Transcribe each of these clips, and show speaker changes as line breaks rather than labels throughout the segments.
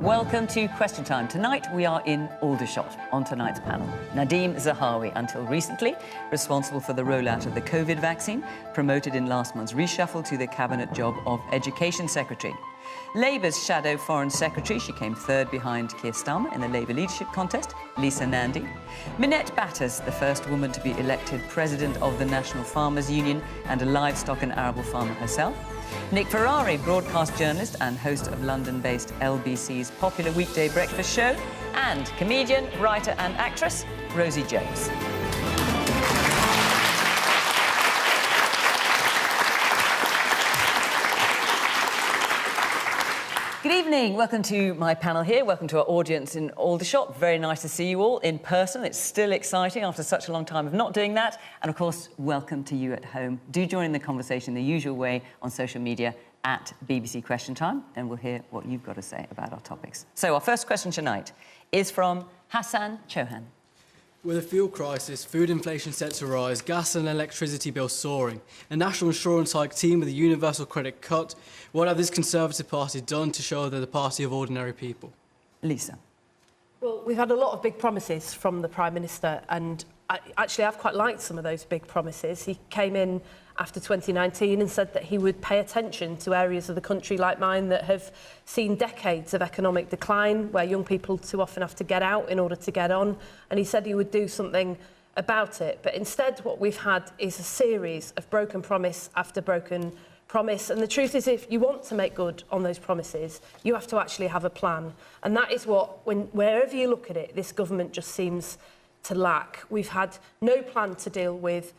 Welcome to Question Time. Tonight we are in Aldershot. On tonight's panel, Nadhim Zahawi, until recently responsible for the rollout of the COVID vaccine, promoted in last month's reshuffle to the cabinet job of Education Secretary. Labour's shadow Foreign Secretary, she came third behind Keir Starmer in the Labour leadership contest, Lisa Nandy. Minette Batters, the first woman to be elected President of the National Farmers Union and a livestock and arable farmer herself. Nick Ferrari, broadcast journalist and host of London-based LBC's popular weekday breakfast show, and comedian, writer and actress, Rosie Jones. Good evening. Welcome to my panel here. Welcome to our audience in Aldershot. Very nice to see you all in person. It's still exciting after such a long time of not doing that. And, of course, welcome to you at home. Do join in the conversation the usual way on social media at BBC Question Time, and we'll hear what you've got to say about our topics. So our first question tonight is from Hassan Chauhan.
With a fuel crisis, food inflation set to rise, gas and electricity bills soaring, a national insurance hike teamed with a universal credit cut, what have this Conservative Party done to show they're the party of ordinary people?
Lisa.
Well, we've had a lot of big promises from the Prime Minister, and I've quite liked some of those big promises. He came in after 2019 and said that he would pay attention to areas of the country like mine that have seen decades of economic decline, where young people too often have to get out in order to get on, and he said he would do something about it. But instead, what we've had is a series of broken promise after broken promise, and the truth is, if you want to make good on those promises, you have to actually have a plan, and that is what, wherever you look at it, this government just seems to lack. We've had no plan to deal with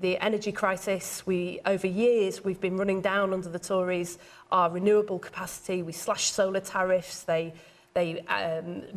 the energy crisis. Over years, we've been running down under the Tories our renewable capacity. We slashed solar tariffs. They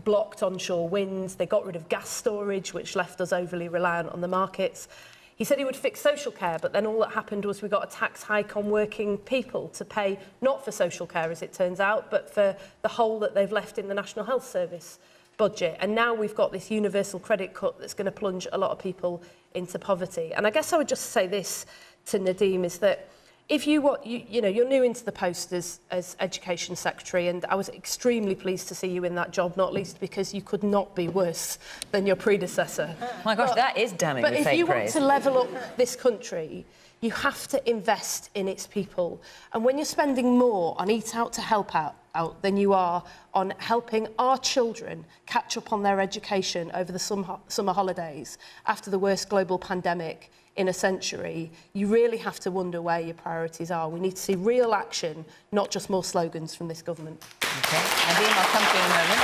blocked onshore winds. They got rid of gas storage, which left us overly reliant on the markets. He said he would fix social care, but then all that happened was we got a tax hike on working people to pay not for social care, as it turns out, but for the hole that they've left in the National Health Service budget. And now we've got this universal credit cut that's going to plunge a lot of people into poverty. And I guess I would just say this to Nadhim, is that if you want, you know, you're new into the post as Education Secretary, and I was extremely pleased to see you in that job, not least because you could not be worse than your predecessor.
My gosh, that is damning with fake praise.
But if you want to level up this country, you have to invest in its people. And when you're spending more on Eat Out to Help Out than you are on helping our children catch up on their education over the summer holidays after the worst global pandemic in a century, you really have to wonder where your priorities are. We need to see real action, not just more slogans from this government.
OK. Nadhim, I'll come to you in a moment.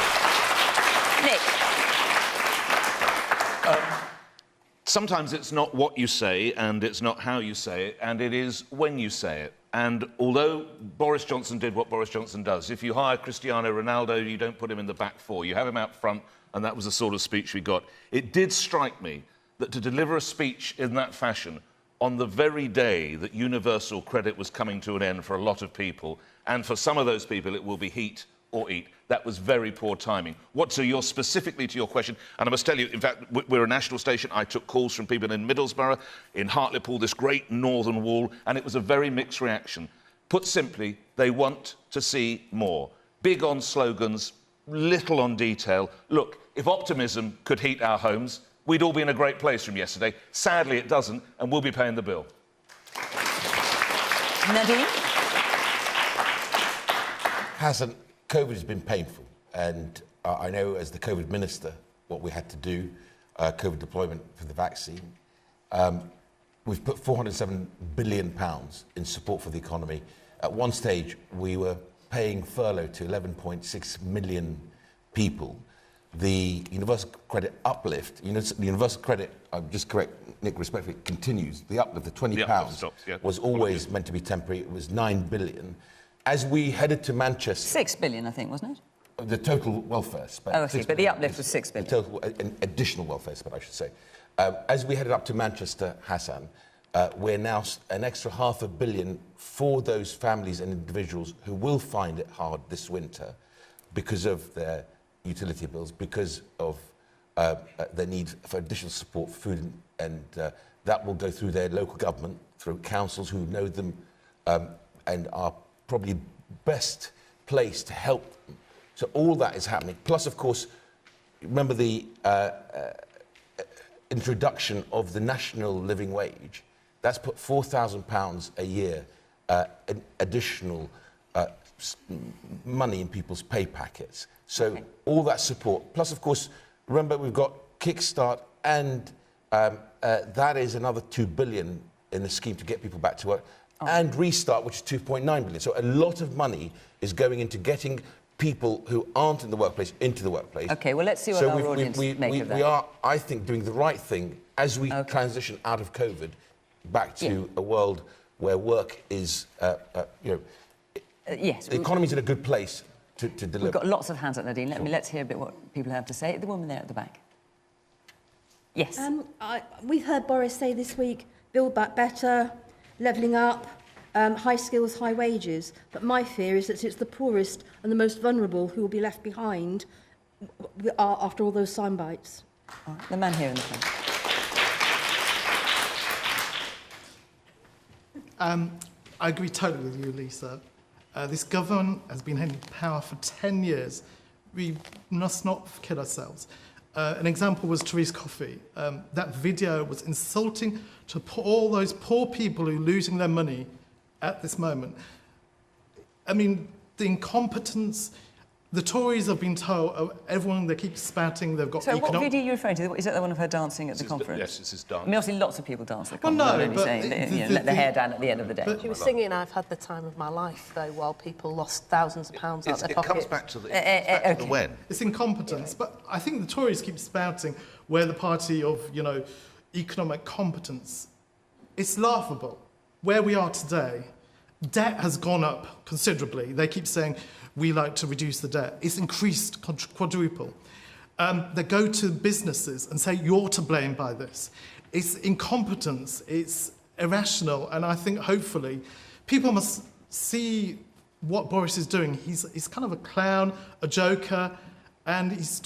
Nick.
Sometimes it's not what you say and it's not how you say it, and it is when you say it. And although Boris Johnson did what Boris Johnson does, if you hire Cristiano Ronaldo, you don't put him in the back four. You have him out front, and that was the sort of speech we got. It did strike me that to deliver a speech in that fashion on the very day that universal credit was coming to an end for a lot of people, and for some of those people it will be heat or eat, that was very poor timing. Specifically to your question, and I must tell you, in fact, we're a national station. I took calls from people in Middlesbrough, in Hartlepool, this great northern wall, and it was a very mixed reaction. Put simply, they want to see more. Big on slogans, little on detail. Look, if optimism could heat our homes, we'd all be in a great place from yesterday. Sadly, it doesn't, and we'll be paying the bill.
Nadhim?
Hassan, COVID has been painful, and I know as the COVID minister what we had to do, COVID deployment for the vaccine. We've put £407 billion in support for the economy. At one stage, we were paying furlough to 11.6 million people. The universal credit uplift, the universal credit, I'm just correct, Nick, respectfully, continues. The uplift of £20 was always meant to be temporary. It was £9 billion. As we headed to Manchester...
£6 billion, I think, wasn't it?
The total welfare spent.
Oh, okay, but the uplift was £6 billion.
The total, additional welfare spent, I should say. As we headed up to Manchester, Hassan, we're now an extra £500 million for those families and individuals who will find it hard this winter because of their utility bills, because of their need for additional support for food, and that will go through their local government, through councils who know them and are probably best placed to help them So all that is happening. Plus, of course, remember the introduction of the national living wage. That's put £4,000 a year in additional money in people's pay packets. So all that support. Plus, of course, remember we've got Kickstart, and that is another 2 billion in the scheme to get people back to work, and Restart, which is 2.9 billion. So a lot of money is going into getting people who aren't in the workplace into the workplace.
OK, well, let's see what our audience make of that.
We are, I think, doing the right thing as we transition out of COVID back to a world where work is,
yes,
the economy's in a good place to deliver.
We've got lots of hands up, Nadine. Let's hear a bit what people have to say. The woman there at the back. Yes.
We've heard Boris say this week, build back better, levelling up, high skills, high wages. But my fear is that it's the poorest and the most vulnerable who will be left behind after all those sound bites.
The man here in the front.
I agree totally with you, Lisa. This government has been in power for 10 years. We must not kid ourselves. An example was Therese Coffey. That video was insulting to all those poor people who are losing their money at this moment. I mean, the incompetence. The Tories have been told, everyone, they keep spouting, they've got
So what video are you referring to? Is that the one of her dancing at the conference?
Yes, it's his dance.
I mean, obviously lots of people dance at the
Well,
conference.
no,
Saying, let the hair down at the end of the day.
She was singing "I've had the time of my life," though, while people lost thousands of pounds out their pocket.
It comes back to the when.
It's incompetence. But I think the Tories keep spouting we're the party of, economic competence. It's laughable. Where we are today, debt has gone up considerably. They keep saying, we like to reduce the debt. It's increased quadruple. They go to businesses and say, you're to blame by this. It's incompetence. It's irrational. And I think, hopefully, people must see what Boris is doing. He's kind of a clown, a joker, and he's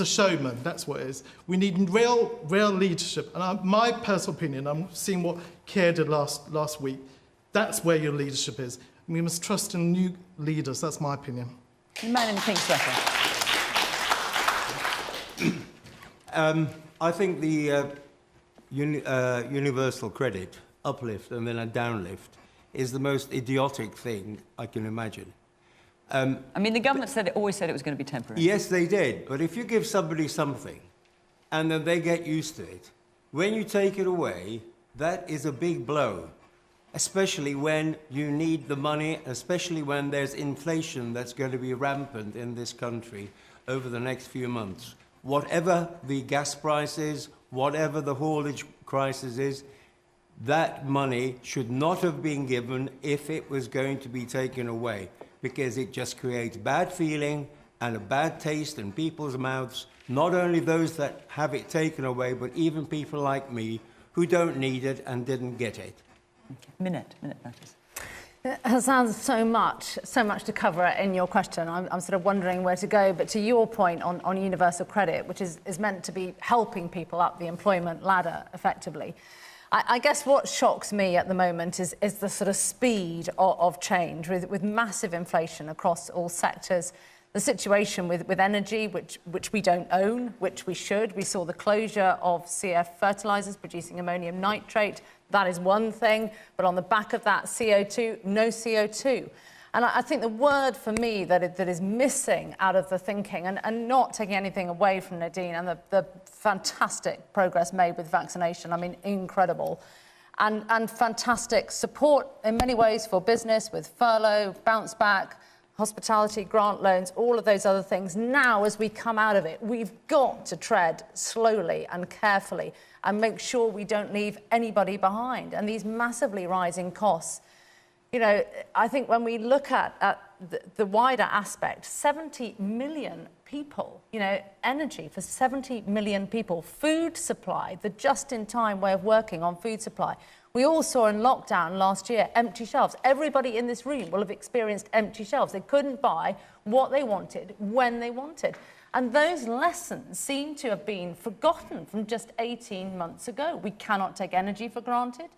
a showman. That's what it is. We need real leadership. And my personal opinion, I'm seeing what Keir did last week. That's where your leadership is. We must trust in new leaders. That's my opinion.
The man in the pink sweater.
I think the universal credit uplift and then a downlift is the most idiotic thing I can imagine.
I mean, the government always said it was going to be temporary.
Yes, they did. But if you give somebody something and then they get used to it, when you take it away, that is a big blow. Especially when you need the money, especially when there's inflation that's going to be rampant in this country over the next few months. Whatever the gas price is, whatever the haulage crisis is, that money should not have been given if it was going to be taken away, because it just creates bad feeling and a bad taste in people's mouths, not only those that have it taken away, but even people like me who don't need it and didn't get it.
Minette Batters.
It sounds so much to cover in your question. I'm sort of wondering where to go. But to your point on universal credit, which is meant to be helping people up the employment ladder effectively, I guess what shocks me at the moment is the sort of speed of change with massive inflation across all sectors. The situation with energy, which we don't own, which we should. We saw the closure of CF fertilisers producing ammonium nitrate. That is one thing. But on the back of that, CO2, no CO2. And I think the word for me that is missing out of the thinking, and not taking anything away from Nadine and the fantastic progress made with vaccination, I mean, incredible. And fantastic support in many ways for business with furlough, bounce back, hospitality, grant loans, all of those other things. Now, as we come out of it, we've got to tread slowly and carefully and make sure we don't leave anybody behind. And these massively rising costs, I think when we look at the wider aspect, 70 million people, energy for 70 million people, food supply, the just-in-time way of working on food supply. We all saw in lockdown last year empty shelves. Everybody in this room will have experienced empty shelves. They couldn't buy what they wanted when they wanted. And those lessons seem to have been forgotten from just 18 months ago. We cannot take energy for granted.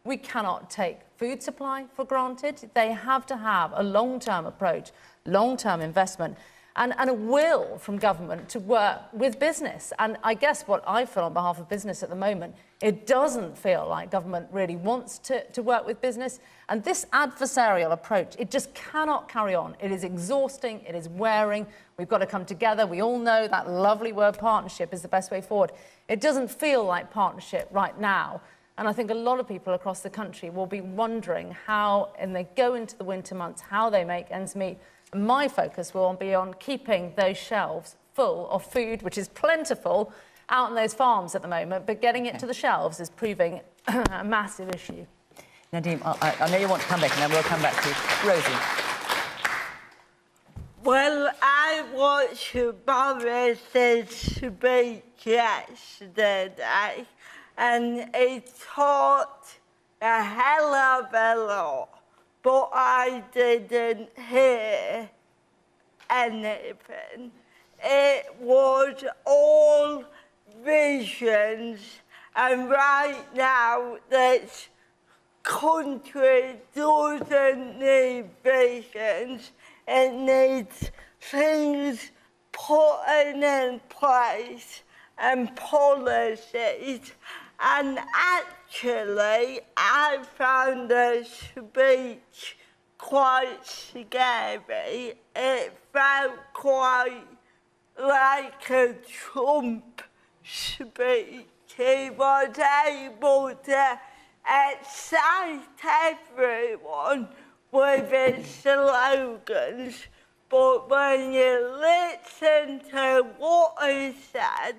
We cannot take food supply for granted. They have to have a long-term approach, long-term investment. and a will from government to work with business. And I guess what I feel on behalf of business at the moment, it doesn't feel like government really wants to work with business. And this adversarial approach, it just cannot carry on. It is exhausting, it is wearing. We've got to come together. We all know that lovely word partnership is the best way forward. It doesn't feel like partnership right now. And I think a lot of people across the country will be wondering how, and they go into the winter months, how they make ends meet. And my focus will be on keeping those shelves full of food, which is plentiful out on those farms at the moment, but getting it to the shelves is proving a massive issue.
Nadhim, I know you want to come back, and then we'll come back to Rosie.
Well, I watched Boris's speech yesterday, and he talked a hell of a lot, but I didn't hear anything. It was all visions, and right now this country doesn't need visions. It needs things put in place and policies. And actually, I found the speech quite scary. It felt quite like a Trump speech. He was able to excite everyone with his slogans, but when you listen to what he said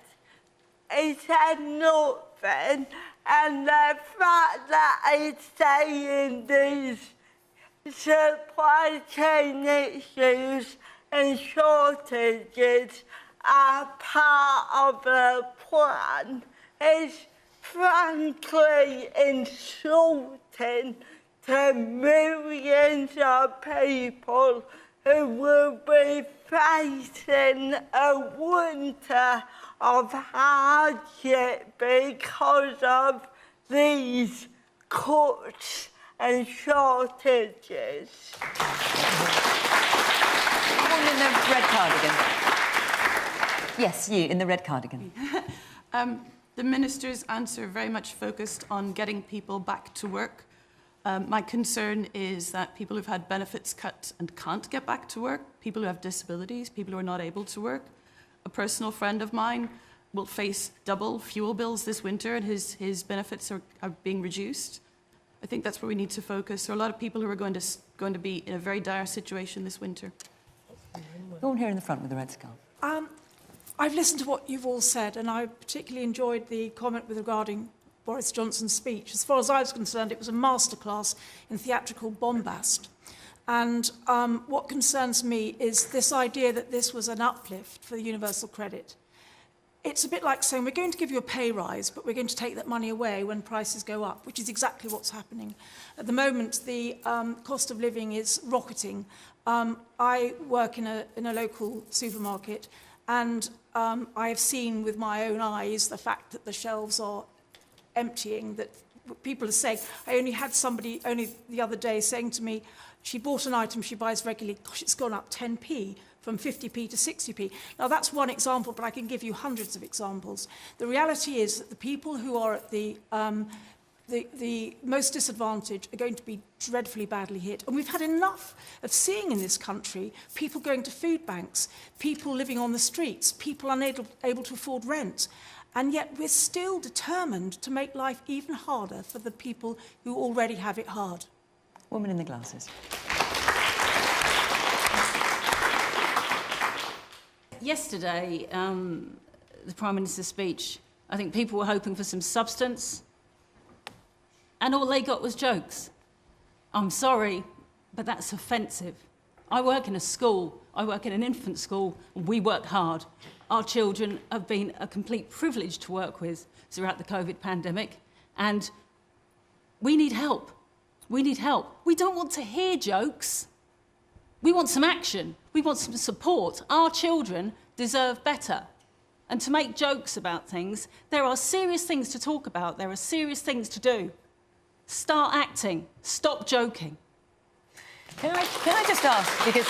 nothing, and the fact that he's saying these supply chain issues and shortages are part of the plan is frankly insulting to millions of people who will be facing a winter of hardship because of these cuts and shortages.
Woman in the red cardigan. Yes, you, in the red cardigan.
The Minister's answer very much focused on getting people back to work. My concern is that people who've had benefits cut and can't get back to work, people who have disabilities, people who are not able to work. A personal friend of mine will face double fuel bills this winter, and his benefits are being reduced. I think that's where we need to focus. There are a lot of people who are going to be in a very dire situation this winter.
Go on here in the front with the red scarf.
I've listened to what you've all said, and I particularly enjoyed the comment regarding Boris Johnson's speech. As far as I was concerned, it was a masterclass in theatrical bombast. And what concerns me is this idea that this was an uplift for the universal credit. It's a bit like saying, we're going to give you a pay rise, but we're going to take that money away when prices go up, which is exactly what's happening. At the moment, the cost of living is rocketing. I work in a local supermarket, and I have seen with my own eyes the fact that the shelves are emptying, that people are saying, I only had somebody only the other day saying to me, she bought an item she buys regularly, gosh, it's gone up 10p, from 50p to 60p. Now, that's one example, but I can give you hundreds of examples. The reality is that the people who are at the most disadvantaged are going to be dreadfully badly hit. And we've had enough of seeing in this country people going to food banks, people living on the streets, people unable to afford rent. And yet we're still determined to make life even harder for the people who already have it hard.
Woman in the glasses.
Yesterday, the Prime Minister's speech, I think people were hoping for some substance, and all they got was jokes. I'm sorry, but that's offensive. I work in a school, I work in an infant school, and we work hard. Our children have been a complete privilege to work with throughout the COVID pandemic, and we need help. We need help. We don't want to hear jokes. We want some action. We want some support. Our children deserve better. And to make jokes about things, there are serious things to talk about. There are serious things to do. Start acting. Stop joking.
Can I just ask, because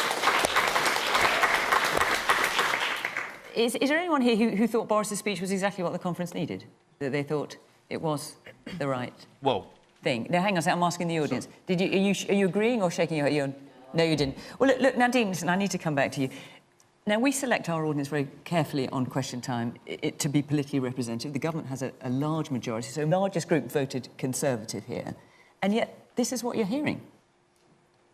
Is there anyone here who thought Boris's speech was exactly what the conference needed? That they thought it was the right thing? Now, hang on a second, I'm asking the audience. Are you agreeing or shaking your head? No, you didn't. Well, look, Nadhim, listen, I need to come back to you. Now, we select our audience very carefully on question time to be politically representative. The government has a large majority, so the largest group voted Conservative here. And yet, this is what you're hearing.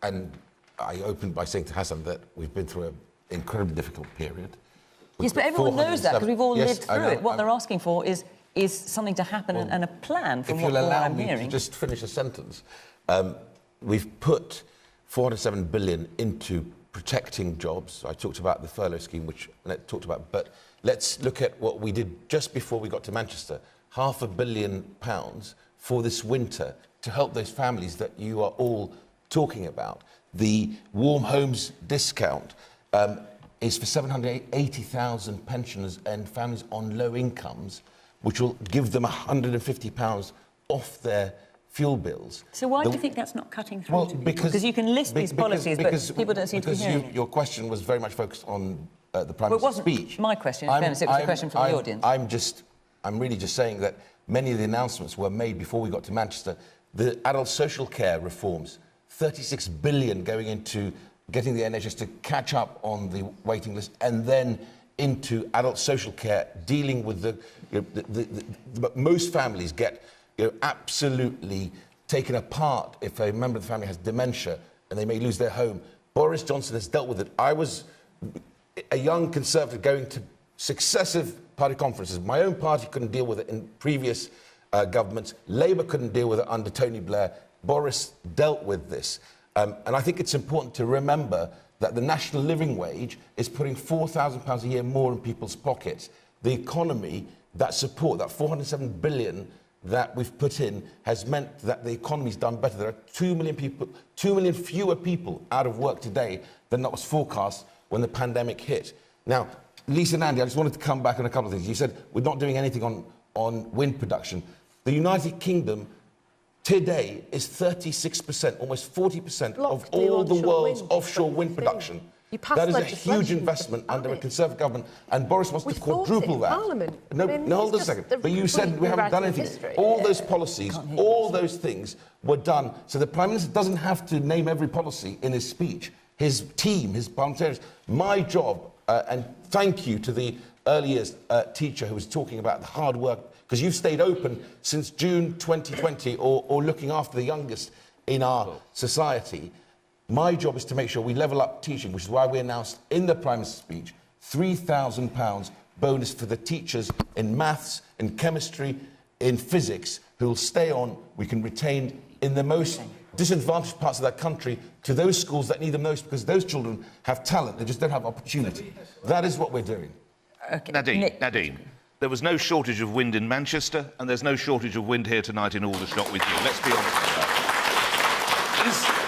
And I opened by saying to Hassan that we've been through an incredibly difficult period. Yes, but everyone knows that because we've all lived through it. What they're asking for is something to happen and a plan from what I'm hearing. If you'll allow me to just finish a sentence. We've put 407 billion into protecting jobs. I talked about the furlough scheme, which Minette talked about, but let's look at what we did just before we got to Manchester. £500 million for this winter to help those families that you are all talking about. The Warm Homes discount is for 780,000 pensioners and families on low incomes, which will give them £150 off their fuel bills. So why do you think that's not cutting through to people? Because you can list these policies, but people don't seem to be hearing it. Your question was very much focused on the Prime Minister's speech. It wasn't my question, in fairness, it was a question from the audience. I'm really just saying that many of the announcements were made before we got to Manchester. The adult social care reforms, 36 billion going into getting the NHS to catch up on the waiting list, and then into adult social care, dealing with most families get absolutely taken apart if a member of the family has dementia and they may lose their home. Boris Johnson has dealt with it. I was a young Conservative going to successive party conferences. My own party couldn't deal with it in previous governments. Labour couldn't deal with it under Tony Blair. Boris dealt with this. And I think it's important to remember that the national living wage is putting £4,000 a year more in people's pockets. The economy, that support, that 407 billion that we've put in has meant that the economy's done better. There are 2 million fewer people out of work today than that was forecast when the pandemic hit. Now, Lisa and Andy, I just wanted to come back on a couple of things. You said we're not doing anything on wind production. The United Kingdom today is 36%, almost 40% of all the world's offshore wind production. That is a huge investment under a Conservative government, and Boris wants to quadruple that. No, hold on a second. But you said we haven't done anything. All those policies, all those things were done. So the Prime Minister doesn't have to name every policy in his speech. His team, his parliamentarians. My job, and thank you to the early years teacher who was talking about the hard work, because you've stayed open since June 2020, or looking after the youngest in our society. My job is to make sure we level up teaching, which is why we announced in the Prime Minister's speech £3,000 bonus for the teachers in maths, in chemistry, in physics, who will stay on. We can retain in the most disadvantaged parts of that country to those schools that need them most, because those children have talent, they just don't have opportunity. That is what we're doing.
Okay. Nadhim, there was no shortage of wind in Manchester, and there's no shortage of wind here tonight in Aldershot with you. Let's be honest with that.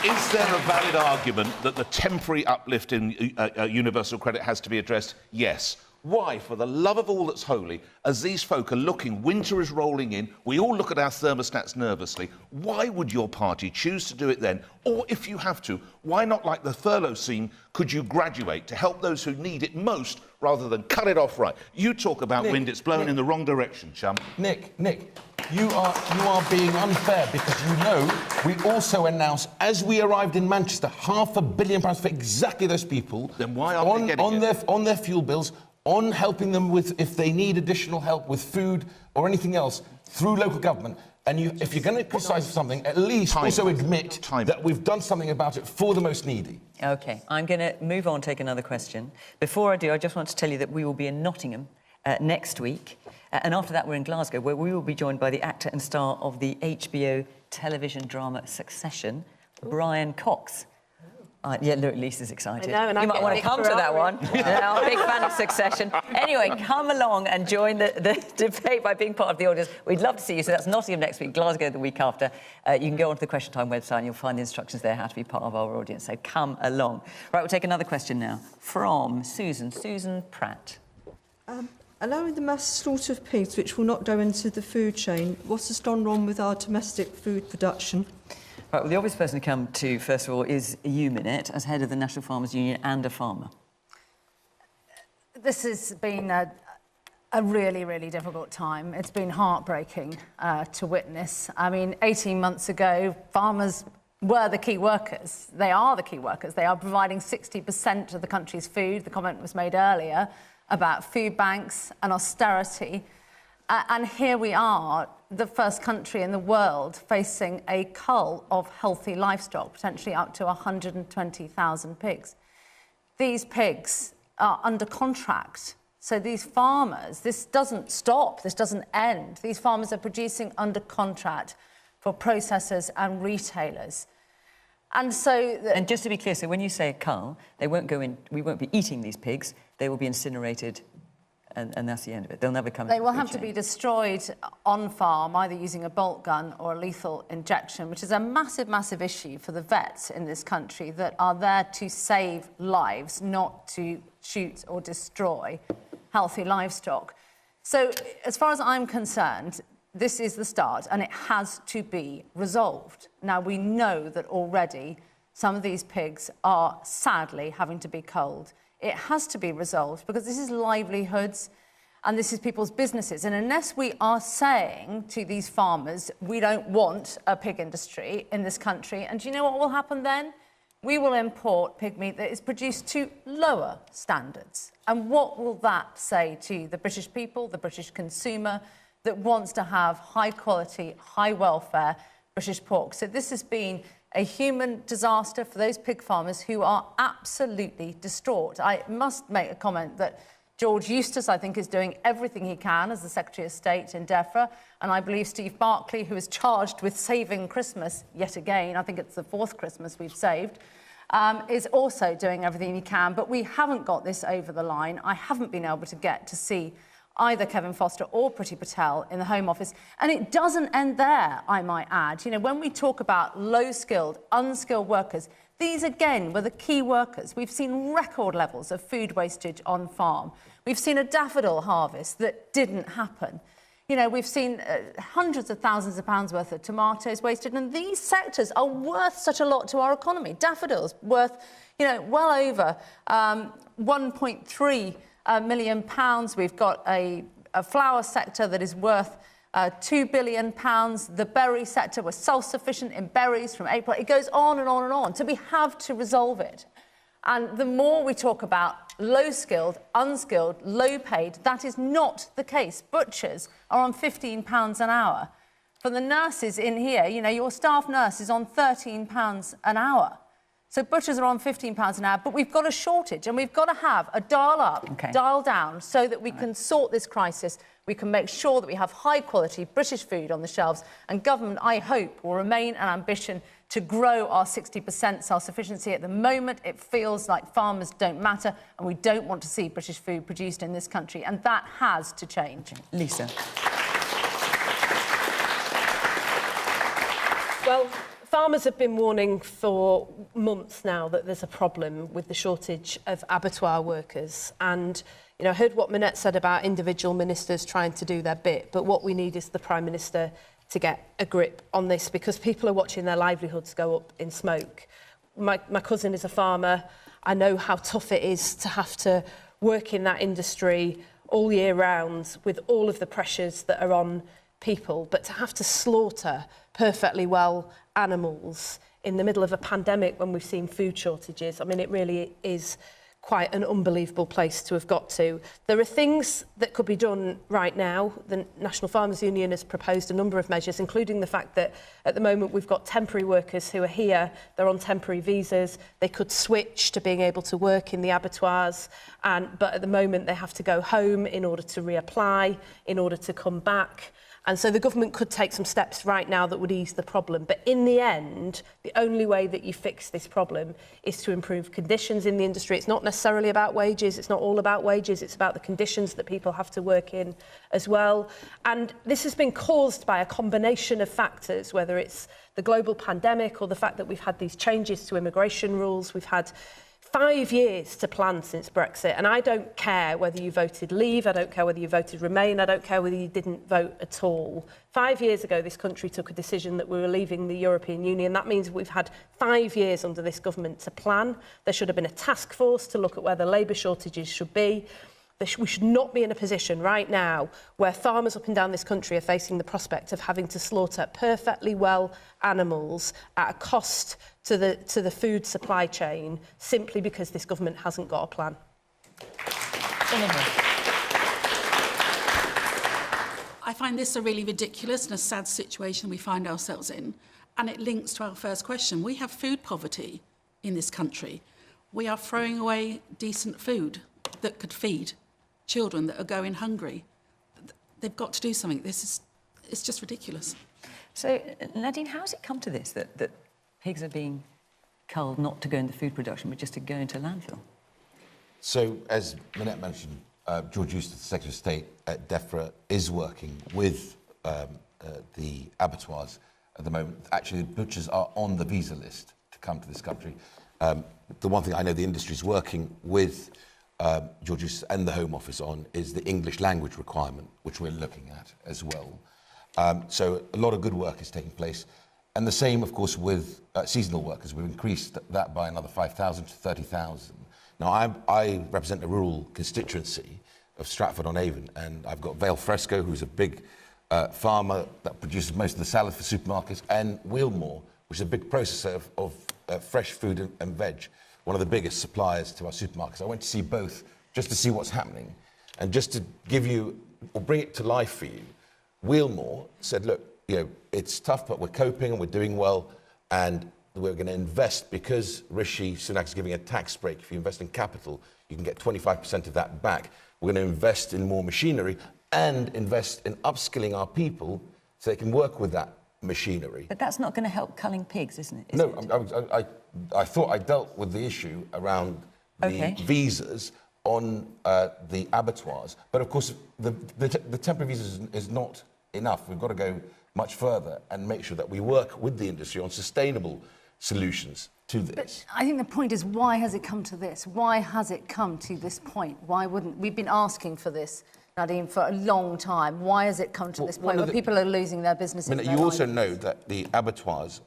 Is there a valid argument that the temporary uplift in universal credit has to be addressed? Yes. Why, for the love of all that's holy, as these folk are looking, winter is rolling in, we all look at our thermostats nervously, why would your party choose to do it then? Or if you have to, why not, like the furlough scheme, could you graduate to help those who need it most rather than cut it off right? You talk about wind, it's blown in the wrong direction, chum.
Nick, you are being unfair, because you know we also announced, as we arrived in Manchester, £500 million for exactly those people. Then why aren't they getting it? On their fuel bills, on helping them with, if they need additional help with food or anything else, through local government. And if you're going to criticise something, at least also admit that we've done something about it for the most needy. OK, I'm going to move on, take another question. Before I do, I just want to tell you that we will be in Nottingham next week. And after that, we're in Glasgow, where we will be joined by the actor and star of the HBO television drama Succession, Brian Cox. Yeah, look, Lisa's excited. I know, and you might want to come to that one. I'm a big fan of Succession. Anyway, come along and join the debate by being part of the audience. We'd love to see you. So that's Nottingham next week, Glasgow the week after. You can go onto the Question Time website and you'll find the instructions there how to be part of our audience. So come along. Right, we'll take another question now from Susan Pratt.
Allowing the mass slaughter of pigs, which will not go into the food chain, what has gone wrong with our domestic food production?
Right, well, the obvious person to come to, first of all, is you, Minette, as head of the National Farmers Union and a farmer.
this has been a really, really difficult time. It's been heartbreaking to witness. I mean, 18 months ago, farmers were the key workers. They are the key workers. They are providing 60% of the country's food. The comment was made earlier about food banks and austerity. And here we are, the first country in the world facing a cull of healthy livestock, potentially up to 120,000 pigs. These pigs are under contract. So these farmers, this doesn't stop, this doesn't end. These farmers are producing under contract for processors and retailers. And so...
And just to be clear, so when you say a cull, they won't go in, we won't be eating these pigs, they will be incinerated, and that's the end of it. They'll never come into the food chain.
They will have to be destroyed on farm, either using a bolt gun or a lethal injection, which is a massive, massive issue for the vets in this country that are there to save lives, not to shoot or destroy healthy livestock. So, as far as I'm concerned, this is the start, and it has to be resolved. Now, we know that already some of these pigs are sadly having to be culled. It has to be resolved because this is livelihoods and this is people's businesses. And unless we are saying to these farmers, we don't want a pig industry in this country, and do you know what will happen then? We will import pig meat that is produced to lower standards. And what will that say to the British people, the British consumer, that wants to have high quality, high welfare British pork? So this has been a human disaster for those pig farmers who are absolutely distraught. I must make a comment that George Eustace, I think, is doing everything he can as the Secretary of State in DEFRA, and I believe Steve Barclay, who is charged with saving Christmas yet again, I think it's the 4th Christmas we've saved, is also doing everything he can, but we haven't got this over the line. I haven't been able to get to see either Kevin Foster or Priti Patel in the Home Office. And it doesn't end there, I might add. You know, when we talk about low-skilled, unskilled workers, these, again, were the key workers. We've seen record levels of food wastage on farm. We've seen a daffodil harvest that didn't happen. You know, we've seen hundreds of thousands of pounds worth of tomatoes wasted, and these sectors are worth such a lot to our economy. Daffodils worth, you know, well over 1.3 million pounds. We've got a flower sector that is worth £2 billion. The berry sector, we're self-sufficient in berries from April. It goes on and on and on. So we have to resolve it. And the more we talk about low-skilled, unskilled, low-paid, that is not the case. Butchers are on £15 an hour. For the nurses in here, you know, your staff nurse is on £13 an hour. So butchers are on £15 an hour, but we've got a shortage, and we've got to have a dial up, dial down, so that we can sort this crisis. We can make sure that we have high-quality British food on the shelves, and government, I hope, will remain an ambition to grow our 60% self-sufficiency. At the moment, it feels like farmers don't matter, and we don't want to see British food produced in this country, and that has to change.
Lisa.
Well, farmers have been warning for months now that there's a problem with the shortage of abattoir workers. And, you know, I heard what Minette said about individual ministers trying to do their bit, but what we need is the Prime Minister to get a grip on this, because people are watching their livelihoods go up in smoke. My cousin is a farmer. I know how tough it is to have to work in that industry all year round with all of the pressures that are on people, but to have to slaughter perfectly well animals in the middle of a pandemic when we've seen food shortages, I mean, it really is quite an unbelievable place to have got to. There are things that could be done right now. The National Farmers Union has proposed a number of measures, including the fact that at the moment we've got temporary workers who are here, they're on temporary visas, they could switch to being able to work in the abattoirs, but at the moment they have to go home in order to reapply, in order to come back. And so the government could take some steps right now that would ease the problem. But in the end, the only way that you fix this problem is to improve conditions in the industry. It's not necessarily about wages. It's not all about wages. It's about the conditions that people have to work in as well. And this has been caused by a combination of factors, whether it's the global pandemic or the fact that we've had these changes to immigration rules. We've had 5 years to plan since Brexit, and I don't care whether you voted Leave, I don't care whether you voted Remain, I don't care whether you didn't vote at all. 5 years ago, this country took a decision that we were leaving the European Union. That means we've had 5 years under this government to plan. There should have been a task force to look at where the labour shortages should be. We should not be in a position right now where farmers up and down this country are facing the prospect of having to slaughter perfectly well animals at a cost to the food supply chain simply because this government hasn't got a plan.
I find this a really ridiculous and a sad situation we find ourselves in, and it links to our first question. We have food poverty in this country. We are throwing away decent food that could feed children that are going hungry. They've got to do something. It's just ridiculous.
So, Nadine, how has it come to this, that pigs are being culled not to go into food production, but just to go into landfill?
So, as Minette mentioned, George Eustace, the Secretary of State at DEFRA, is working with the abattoirs at the moment. Actually, the butchers are on the visa list to come to this country. The one thing I know the industry is working with George Eustace and the Home Office on is the English language requirement, which we're looking at as well. So a lot of good work is taking place. And the same, of course, with seasonal workers. We've increased that by another 5,000 to 30,000. Now, I represent a rural constituency of Stratford-on-Avon, and I've got Vale Fresco, who's a big farmer that produces most of the salad for supermarkets, and Wheelmore, which is a big processor of fresh food and veg, one of the biggest suppliers to our supermarkets. I went to see both just to see what's happening. And just to give you, or bring it to life for you, Wheelmore said, look, you know, it's tough, but we're coping and we're doing well, and we're going to invest, because Rishi Sunak is giving a tax break. If you invest in capital, you can get 25% of that back. We're going to invest in more machinery and invest in upskilling our people so they can work with that machinery.
But that's not going to help culling pigs, isn't it?
I thought I dealt with the issue around the visas on the abattoirs. But of course, the temporary visas is not enough. We've got to go much further and make sure that we work with the industry on sustainable solutions to this.
But I think the point is, why has it come to this? Why has it come to this point? Why wouldn't... We've been asking for this, Nadhim, for a long time. Why has it come to this point where people are losing their businesses?
I mean, you also know that the abattoirs,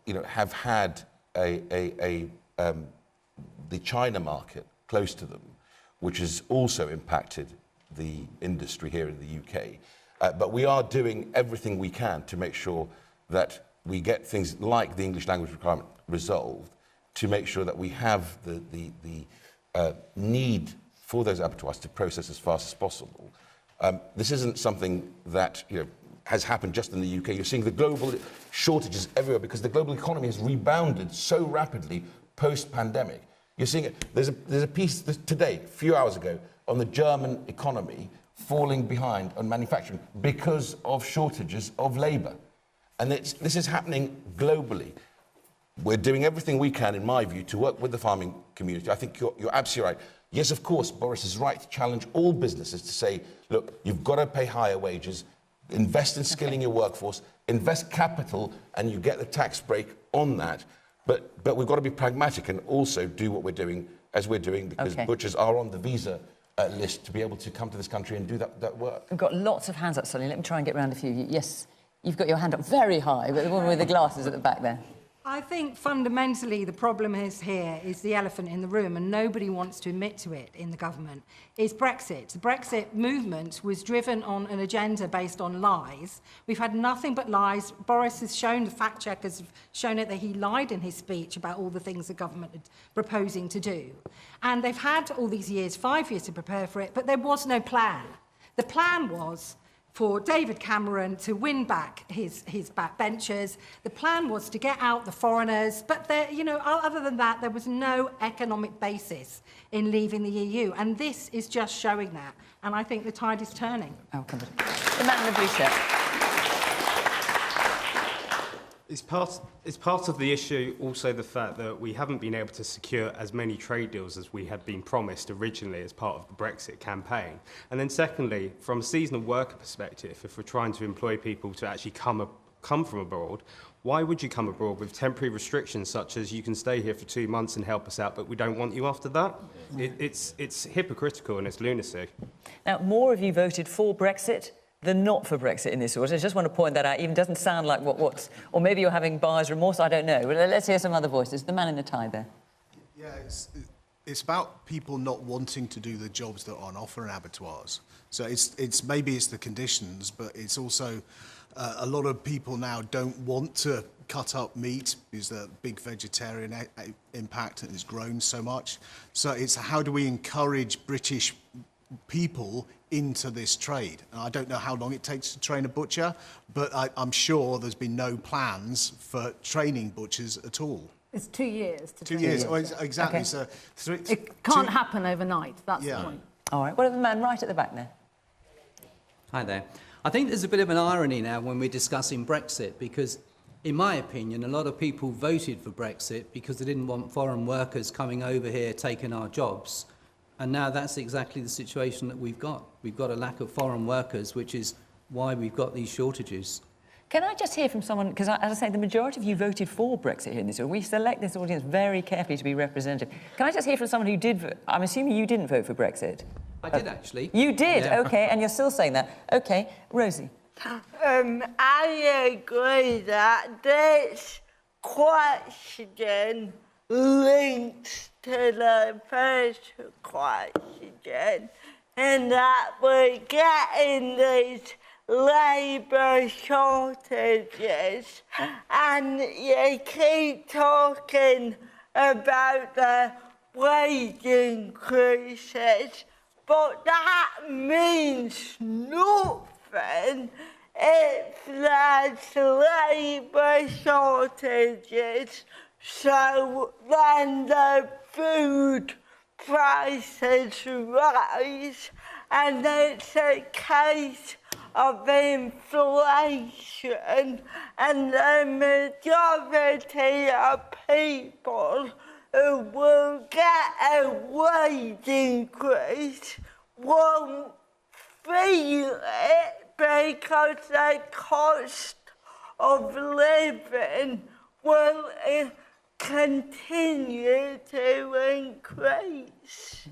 you know, have had the China market close to them, which has also impacted the industry here in the UK. But we are doing everything we can to make sure that we get things like the English language requirement resolved, to make sure that we have the need for those abattoirs to process as fast as possible. This isn't something that, you know, has happened just in the UK. You're seeing the global shortages everywhere because the global economy has rebounded so rapidly post-pandemic. You're seeing it. There's a piece today, a few hours ago, on the German economy falling behind on manufacturing because of shortages of labour. And this is happening globally. We're doing everything we can, in my view, to work with the farming community. I think you're absolutely right. Yes, of course, Boris is right to challenge all businesses to say, look, you've got to pay higher wages, invest in skilling your workforce, invest capital, and you get the tax break on that. But we've got to be pragmatic and also do what we're doing, as we're doing, because butchers are on the visa list to be able to come to this country and do that work.
We've got lots of hands up, Sonny. Let me try and get round a few. Yes, you've got your hand up very high, but the woman with the glasses at the back there.
I think fundamentally the problem is the elephant in the room, and nobody wants to admit to it in the government, is Brexit. The Brexit movement was driven on an agenda based on lies. We've had nothing but lies. Boris has shown, the fact checkers have shown it, that he lied in his speech about all the things the government is proposing to do. And they've had all these years, 5 years to prepare for it, but there was no plan. The plan was for David Cameron to win back his backbenchers. The plan was to get out the foreigners, but there, you know, other than that, there was no economic basis in leaving the EU, and this is just showing that. And I think the tide is turning.
Oh, come on. The man in the blue shirt.
It's part of the issue also the fact that we haven't been able to secure as many trade deals as we had been promised originally as part of the Brexit campaign. And then secondly, from a seasonal worker perspective, if we're trying to employ people to actually come from abroad, why would you come abroad with temporary restrictions such as you can stay here for 2 months and help us out, but we don't want you after that? It's hypocritical and it's lunacy.
Now, more of you voted for Brexit than not for Brexit in this order. I just want to point that out. Even doesn't sound like what's... Or maybe you're having buyer's remorse, I don't know. But let's hear some other voices. The man in the tie there.
Yeah, it's about people not wanting to do the jobs that are on offer in abattoirs. So it's maybe it's the conditions, but it's also a lot of people now don't want to cut up meat because the big vegetarian impact is grown so much. So it's how do we encourage British people into this trade? And I don't know how long it takes to train a butcher, but I'm sure there's been no plans for training butchers at all.
It's 2 years. To
2 years,
train.
exactly.
Okay.
So
it can't happen overnight, that's the point.
All right, what about the man right at the back there?
Hi there. I think there's a bit of an irony now when we're discussing Brexit, because in my opinion, a lot of people voted for Brexit because they didn't want foreign workers coming over here taking our jobs. And now that's exactly the situation that we've got. We've got a lack of foreign workers, which is why we've got these shortages.
Can I just hear from someone, because as I say, the majority of you voted for Brexit here in this audience. We select this audience very carefully to be represented. Can I just hear from someone who did vote? I'm assuming you didn't vote for Brexit.
I did, actually.
You did?
Yeah.
OK, and you're still saying that. OK, Rosie.
I agree that this question links to the first question, and that we're getting these labour shortages, and you keep talking about the wage increases, but that means nothing if there's labour shortages. So then the food prices rise, and it's a case of inflation, and the majority of people who will get a wage increase won't feel it because the cost of living will continue to increase.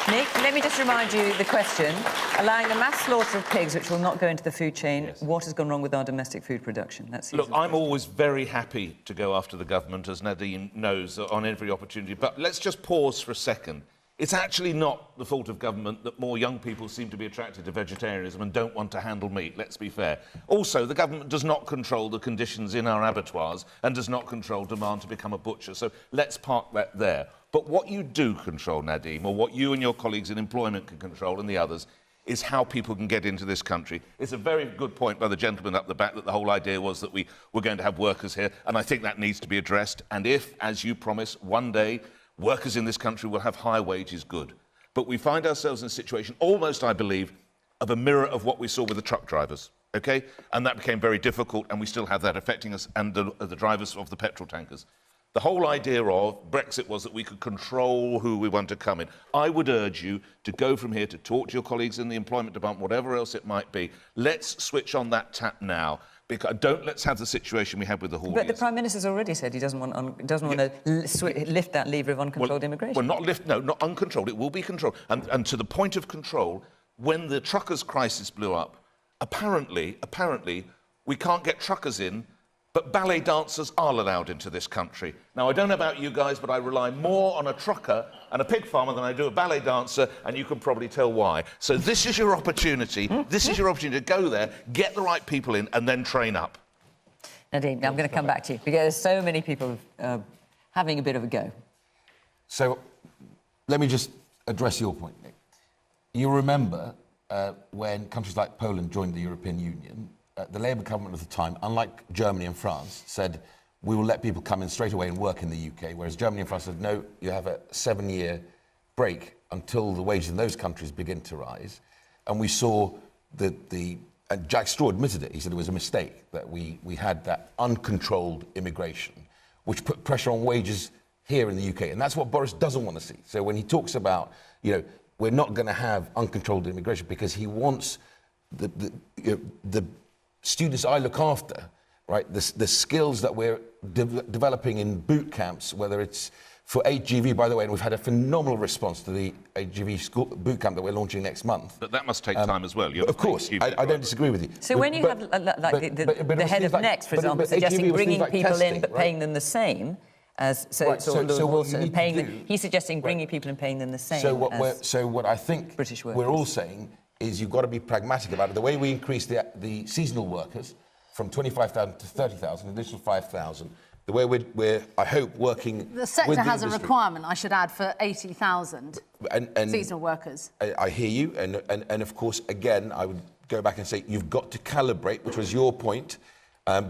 Nick, let me just remind you the question. Allowing the mass slaughter of pigs, which will not go into the food chain, yes. What has gone wrong with our domestic food production? That's
Look, I'm always very happy to go after the government, as Nadhim knows, on every opportunity. But let's just pause for a second. It's actually not the fault of government that more young people seem to be attracted to vegetarianism and don't want to handle meat, let's be fair. Also, the government does not control the conditions in our abattoirs and does not control demand to become a butcher. So let's park that there. But what you do control, Nadhim, or what you and your colleagues in employment can control and the others, is how people can get into this country. It's a very good point by the gentleman up the back that the whole idea was that we were going to have workers here, and I think that needs to be addressed. And if, as you promise, one day workers in this country will have high wages, good. But we find ourselves in a situation, almost, I believe, of a mirror of what we saw with the truck drivers, OK? And that became very difficult, and we still have that affecting us and the drivers of the petrol tankers. The whole idea of Brexit was that we could control who we want to come in. I would urge you to go from here to talk to your colleagues in the employment department, whatever else it might be. Let's switch on that tap now. Because let's have the situation we had with the Hawleys.
But the Prime Minister's already said he doesn't want to lift that lever of uncontrolled immigration.
Well, not uncontrolled. It will be controlled. And to the point of control, when the truckers' crisis blew up, apparently, we can't get truckers in, but ballet dancers are allowed into this country. Now, I don't know about you guys, but I rely more on a trucker and a pig farmer than I do a ballet dancer, and you can probably tell why. So this is your opportunity. This is your opportunity to go there, get the right people in, and then train up.
Nadhim, I'm going to come back to you, because there's so many people having a bit of a go.
So let me just address your point, Nick. You remember when countries like Poland joined the European Union, the Labour government at the time, unlike Germany and France, said, we will let people come in straight away and work in the UK, whereas Germany and France said, no, you have a 7-year break until the wages in those countries begin to rise. And we saw and Jack Straw admitted it, he said it was a mistake, that we had that uncontrolled immigration, which put pressure on wages here in the UK. And that's what Boris doesn't want to see. So when he talks about, we're not going to have uncontrolled immigration because he wants the students I look after, right, the skills that we're developing in boot camps, whether it's for HGV, by the way, and we've had a phenomenal response to the HGV school boot camp that we're launching next month.
But that must take time as well.
Of course, I don't disagree with you.
So when you have, the head of Next, for example, suggesting bringing people in but paying them the same, as paying them. He's suggesting bringing people and paying them the same.
So what I think
British workers.
we're all saying is you've got to be pragmatic about it. The way we increase the seasonal workers from 25,000 to 30,000, an additional 5,000. The way we're, I hope, working.
The sector
with the
has
industry.
a requirement, I should add, for 80,000 seasonal workers.
I hear you, and of course, again, I would go back and say you've got to calibrate, which was your point,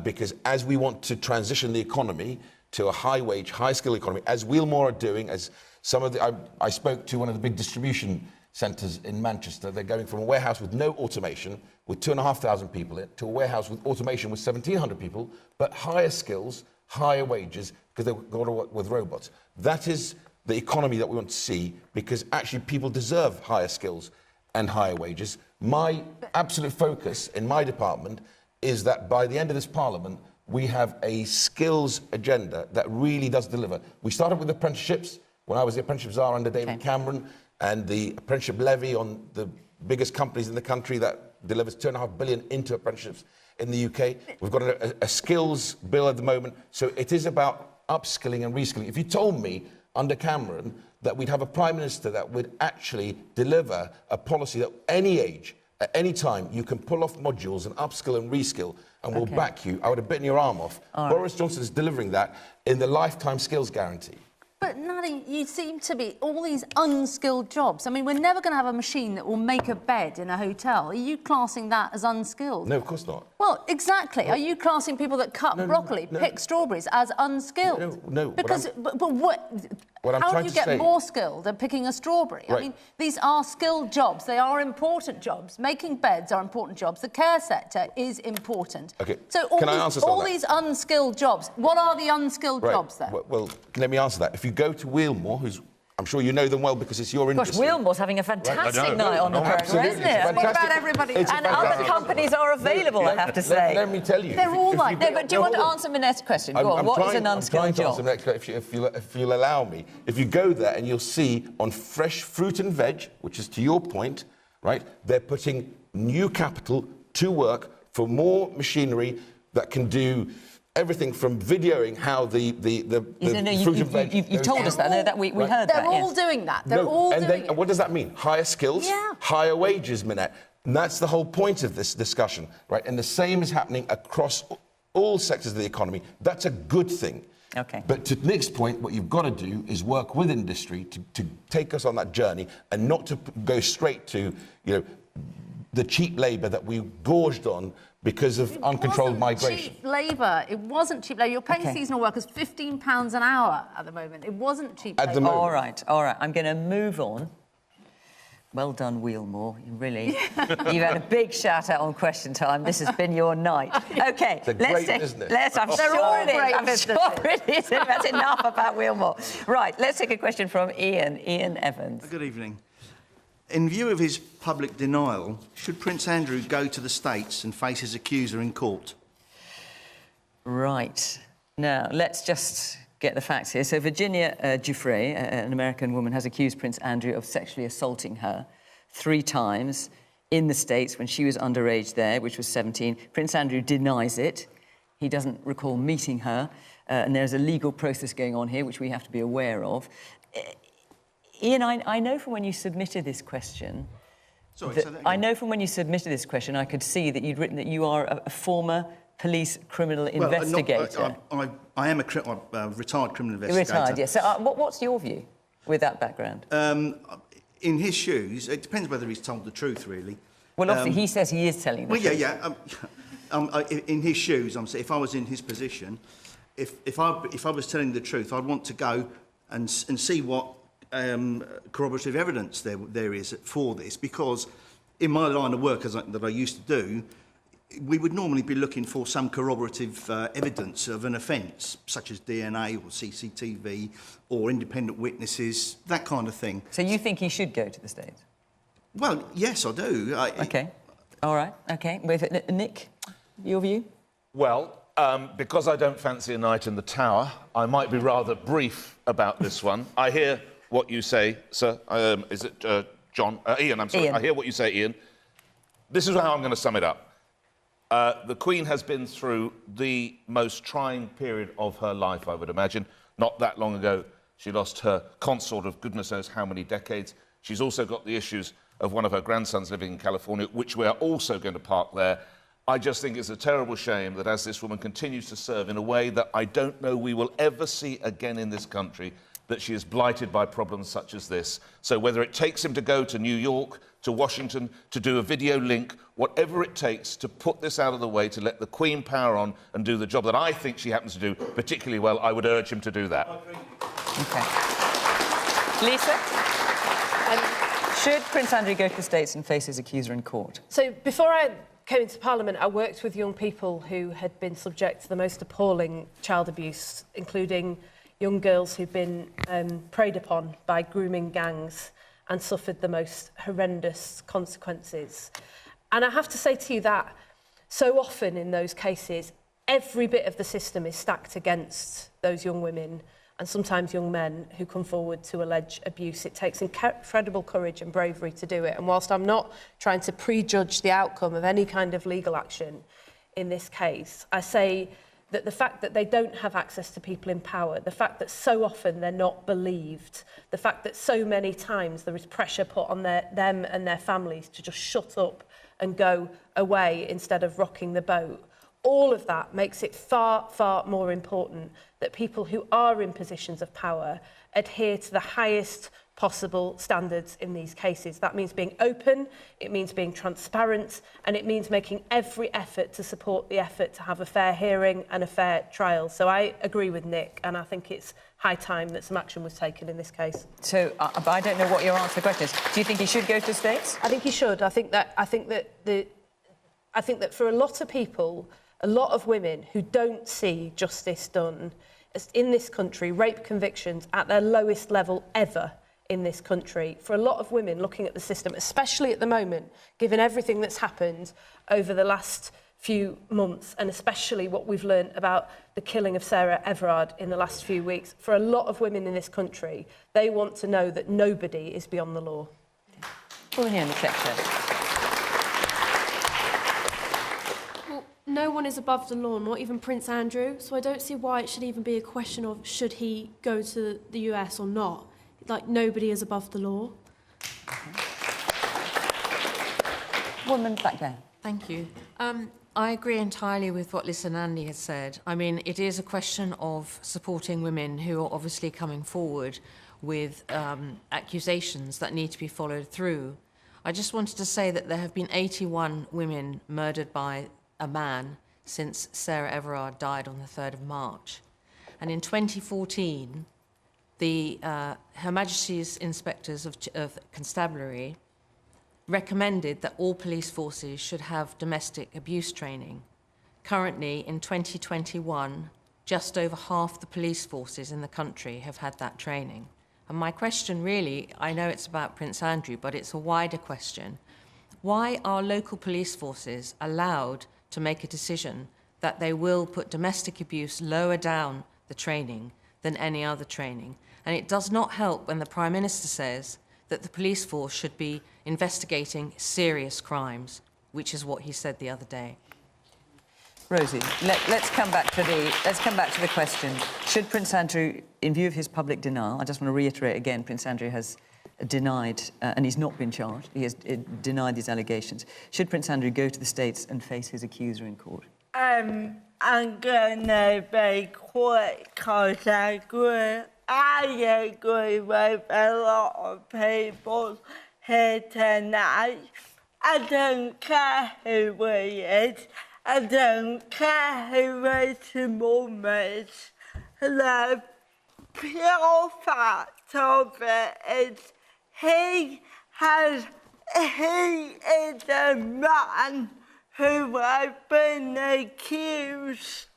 because as we want to transition the economy to a high-wage, high-skill economy, as Wheelmore are doing, as some of the... I spoke to one of the big distribution centres in Manchester. They're going from a warehouse with no automation, with 2,500 people in, to a warehouse with automation with 1,700 people, but higher skills, higher wages, because they've got to work with robots. That is the economy that we want to see, because actually people deserve higher skills and higher wages. My absolute focus in my department is that by the end of this Parliament, we have a skills agenda that really does deliver. We started with apprenticeships, when I was the apprenticeship czar under David Cameron, and the apprenticeship levy on the biggest companies in the country that delivers £2.5 billion into apprenticeships in the UK. We've got a skills bill at the moment. So it is about upskilling and reskilling. If you told me under Cameron that we'd have a Prime Minister that would actually deliver a policy that any age, at any time, you can pull off modules and upskill and reskill and we'll back you, I would have bitten your arm off. Boris Johnson is delivering that in the lifetime skills guarantee.
But, Nadhim, you seem to be all these unskilled jobs. I mean, we're never going to have a machine that will make a bed in a hotel. Are you classing that as unskilled?
No, of course not.
Well, exactly. Are you classing people that cut broccoli, pick strawberries as unskilled?
No.
Because, how do you get more skilled at picking a strawberry?
Right.
I mean, these are skilled jobs. They are important jobs. Making beds are important jobs. The care sector is important.
Okay.
So all these unskilled jobs, what are the unskilled jobs then?
Well, let me answer that. If you go to Wheelmore, who's... I'm sure you know them well because it's your industry.
Gosh, Wheelmore's having a fantastic night on the programme, isn't it?
What about everybody?
And other companies are available, I have to say.
Let me tell you.
They're all like...
No, but do you want to answer Minette's question? Go on, what is an unskilled job?
I'm trying to answer Minette's, if you'll allow me. If you go there and you'll see on fresh fruit and veg, which is to your point, right, they're putting new capital to work for more machinery that can do... everything from videoing how the fruit and veg...
You've told us that we heard that,
They're all doing that. They're all doing it.
And what does that mean? Higher skills, higher wages, Minette. And that's the whole point of this discussion, right? And the same is happening across all sectors of the economy. That's a good thing.
Okay.
But to Nick's point, what you've got to do is work with industry to take us on that journey and not to go straight to, the cheap labour that we gorged on because of uncontrolled migration.
Cheap labour. It wasn't cheap labour. You're paying seasonal workers £15 an hour at the moment. It wasn't cheap labour.
All right. I'm going to move on. Well done, Wheelmore. You've had a big shout-out on Question Time. This has been your night. OK,
it's a great business.
I'm sure it is. That's enough about Wheelmore. Right, let's take a question from Ian Evans.
Good evening. In view of his public denial, should Prince Andrew go to the States and face his accuser in court?
Right. Now, let's just get the facts here. So Virginia Giuffre, an American woman, has accused Prince Andrew of sexually assaulting her 3 times in the States when she was underage there, which was 17. Prince Andrew denies it. He doesn't recall meeting her. And there's a legal process going on here, which we have to be aware of. Ian, I know from when you submitted this question... I know from when you submitted this question, I could see that you'd written that you are a former police criminal investigator.
I am a retired criminal investigator.
Retired, yes. So what's your view with that background?
In his shoes, it depends whether he's told the truth, really.
Well, obviously, he says he is telling the truth.
In his shoes, if I was in his position, if I was telling the truth, I'd want to go and see what corroborative evidence there is for this, because in my line of work that I used to do, we would normally be looking for some corroborative evidence of an offence, such as DNA or CCTV or independent witnesses, that kind of thing.
So you think he should go to the States?
Well, yes, I do.
OK. All right. OK. Nick, your view?
Well, because I don't fancy a night in the Tower, I might be rather brief about this one. I hear what you say, sir. Is it John? Ian, I'm sorry. Ian. I hear what you say, Ian. This is how I'm going to sum it up. The Queen has been through the most trying period of her life, I would imagine. Not that long ago, she lost her consort of goodness knows how many decades. She's also got the issues of one of her grandsons living in California, which we are also going to park there. I just think it's a terrible shame that as this woman continues to serve in a way that I don't know we will ever see again in this country, that she is blighted by problems such as this. So whether it takes him to go to New York, to Washington, to do a video link, whatever it takes to put this out of the way, to let the Queen power on and do the job that I think she happens to do particularly well, I would urge him to do that.
OK. Lisa? Should Prince Andrew go to the States and face his accuser in court?
So before I came into Parliament, I worked with young people who had been subject to the most appalling child abuse, including young girls who've been preyed upon by grooming gangs and suffered the most horrendous consequences. And I have to say to you that so often in those cases, every bit of the system is stacked against those young women and sometimes young men who come forward to allege abuse. It takes incredible courage and bravery to do it. And whilst I'm not trying to prejudge the outcome of any kind of legal action in this case, I say that the fact that they don't have access to people in power, the fact that so often they're not believed, the fact that so many times there is pressure put on them and their families to just shut up and go away instead of rocking the boat, all of that makes it far, far more important that people who are in positions of power adhere to the highest possible standards in these cases. That means being open, it means being transparent, and it means making every effort to support the effort to have a fair hearing and a fair trial. So I agree with Nick, and I think it's high time that some action was taken in this case.
So, but I don't know what your answer to the question is. Do you think he should go to the States?
I think he should. I think that for a lot of people, a lot of women who don't see justice done in this country, rape convictions at their lowest level ever in this country, for a lot of women looking at the system, especially at the moment, given everything that's happened over the last few months, and especially what we've learned about the killing of Sarah Everard in the last few weeks, for a lot of women in this country, they want to know that nobody is beyond the law.
Woman here in the section.
No one is above the law, not even Prince Andrew, so I don't see why it should even be a question of should he go to the US or not. Like, nobody is above the law.
Woman back there.
Thank you. I agree entirely with what Lisa and Andy has said. I mean, it is a question of supporting women who are obviously coming forward with accusations that need to be followed through. I just wanted to say that there have been 81 women murdered by a man since Sarah Everard died on the 3rd of March. And in 2014, Her Majesty's Inspectors of Constabulary recommended that all police forces should have domestic abuse training. Currently, in 2021, just over half the police forces in the country have had that training. And my question really, I know it's about Prince Andrew, but it's a wider question. Why are local police forces allowed to make a decision that they will put domestic abuse lower down the training than any other training? And it does not help when the Prime Minister says that the police force should be investigating serious crimes, which is what he said the other day.
Rosie, let's come back to the question. Should Prince Andrew, in view of his public denial, I just want to reiterate again, Prince Andrew has denied, and he's not been charged, he has denied these allegations. Should Prince Andrew go to the States and face his accuser in court?
I'm gonna be quick because I agree with a lot of people here tonight. I don't care who he is. I don't care who his mum is. The pure fact of it is he is a man who has been accused